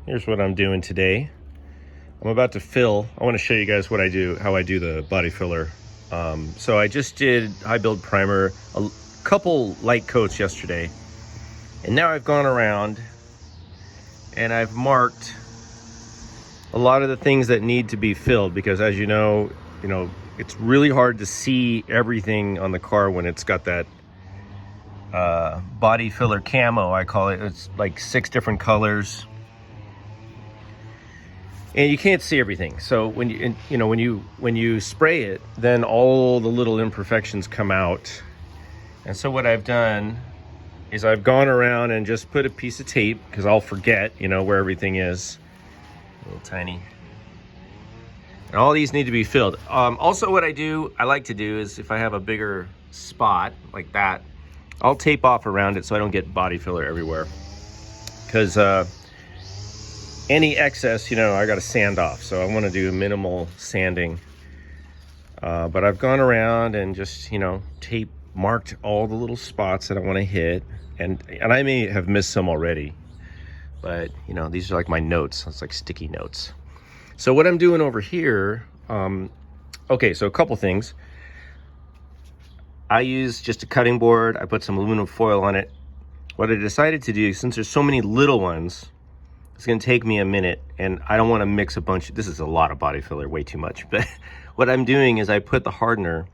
Here's what I'm doing today. I'm about to fill. I want to show you guys what I do, how I do the body filler. So I just did high build primer, a couple light coats yesterday, and now I've gone around and I've marked a lot of the things that need to be filled, because as you know, it's really hard to see everything on the car when it's got that body filler camo, I call it. It's like 6 different colors, and you can't see everything. So when you spray it, then all the little imperfections come out. And so what I've done is I've gone around and just put a piece of tape, because I'll forget where everything is. A little tiny. And all these need to be filled. Also what I like to do is, if I have a bigger spot like that, I'll tape off around it so I don't get body filler everywhere. Because any excess, I got to sand off. So I want to do minimal sanding. But I've gone around and just, marked all the little spots that I want to hit. And I may have missed some already. But, these are like my notes. It's like sticky notes. So what I'm doing over here, okay, so a couple things. I use just a cutting board. I put some aluminum foil on it. What I decided to do, since there's so many little ones, it's going to take me a minute, and I don't want to mix a bunch. This is a lot of body filler, way too much. But what I'm doing is I put the hardener,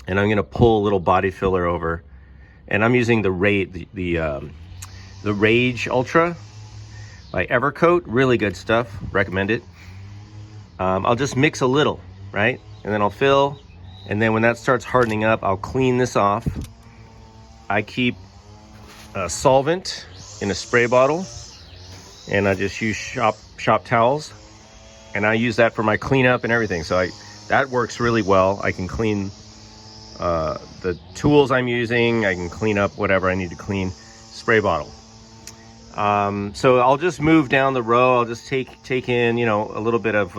and I'm going to pull a little body filler over, and I'm using the Rage Ultra by Evercoat. Really good stuff. Recommend it. I'll just mix a little, right? And then I'll fill. And then when that starts hardening up, I'll clean this off. I keep a solvent in a spray bottle, and I just use shop towels, and I use that for my cleanup and everything. So that works really well. I can clean the tools I'm using. I can clean up whatever I need to clean. Spray bottle. So I'll just move down the row. I'll just take in, a little bit of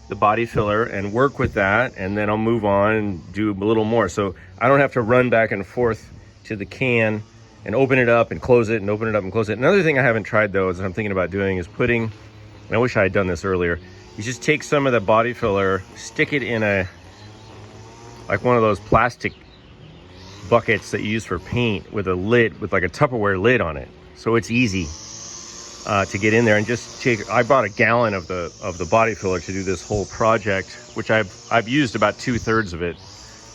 the body filler and work with that, and then I'll move on and do a little more. So I don't have to run back and forth to the can and open it up and close it and open it up and close it. Another thing I haven't tried though, is I'm thinking about doing, is putting, and I wish I had done this earlier, you just take some of the body filler, stick it in like one of those plastic buckets that you use for paint, with a lid, with like a Tupperware lid on it. So it's easy to get in there, and just I bought a gallon of the body filler to do this whole project, which I've used about 2/3 of it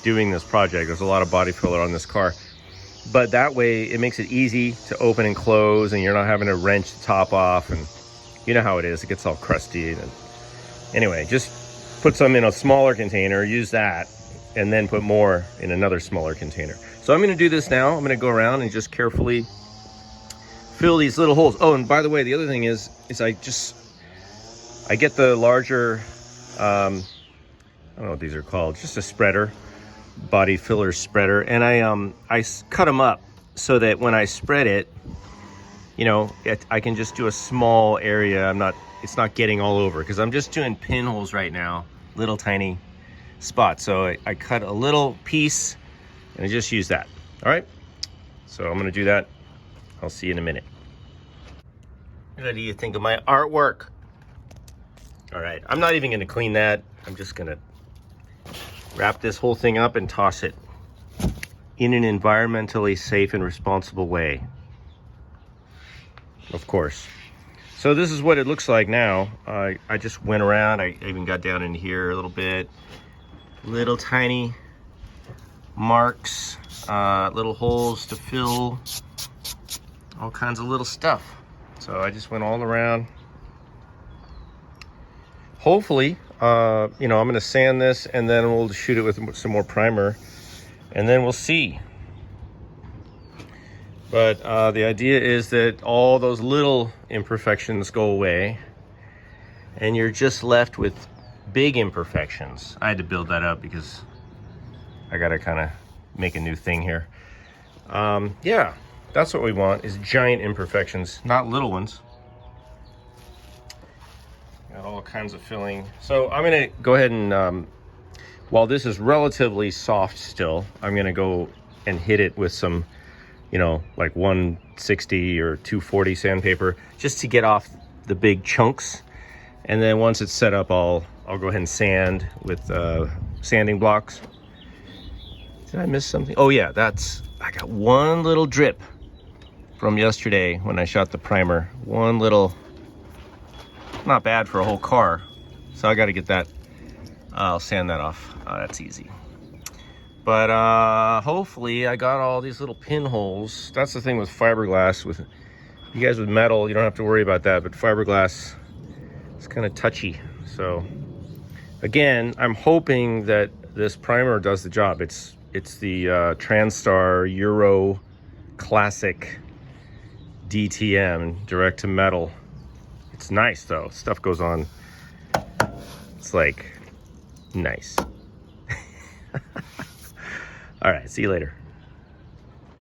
doing this project. There's a lot of body filler on this car, but that way it makes it easy to open and close, and you're not having to wrench the top off, and you know how it is, it gets all crusty. And anyway, just put some in a smaller container, use that, and then put more in another smaller container. So I'm going to do this now. I'm going to go around and just carefully fill these little holes. Oh, and by the way, the other thing is I get the larger, I don't know what these are called, just a spreader, body filler spreader, and I cut them up so that when I spread it, I can just do a small area. It's not getting all over, because I'm just doing pinholes right now, little tiny spots. So I cut a little piece and I just use that. All right, so I'm gonna do that. I'll see you in a minute. What do you think of my artwork? All right, I'm not even gonna clean that. I'm just gonna wrap this whole thing up and toss it in an environmentally safe and responsible way. Of course. So this is what it looks like now. I just went around, I even got down in here a little bit. Little tiny marks, little holes to fill, all kinds of little stuff. So I just went all around. Hopefully, I'm gonna sand this, and then we'll shoot it with some more primer, and then we'll see. But the idea is that all those little imperfections go away, and you're just left with big imperfections. I had to build that up because I gotta kind of make a new thing here. Yeah, that's what we want, is giant imperfections, not little ones. Got all kinds of filling. So I'm gonna go ahead and, while this is relatively soft still, I'm gonna go and hit it with some, like 1 260 or 240 sandpaper just to get off the big chunks. And then once it's set up, I'll go ahead and sand with sanding blocks. Did I miss something? Oh yeah, I got one little drip from yesterday when I shot the primer. One little, not bad for a whole car. So I got to get that, I'll sand that off. That's easy. But hopefully I got all these little pinholes. That's the thing with fiberglass. With you guys with metal, you don't have to worry about that, but fiberglass, it's kind of touchy. So again, I'm hoping that this primer does the job. It's the Transtar Euro Classic DTM, direct to metal. It's nice though. Stuff goes on. It's like nice. All right, see you later.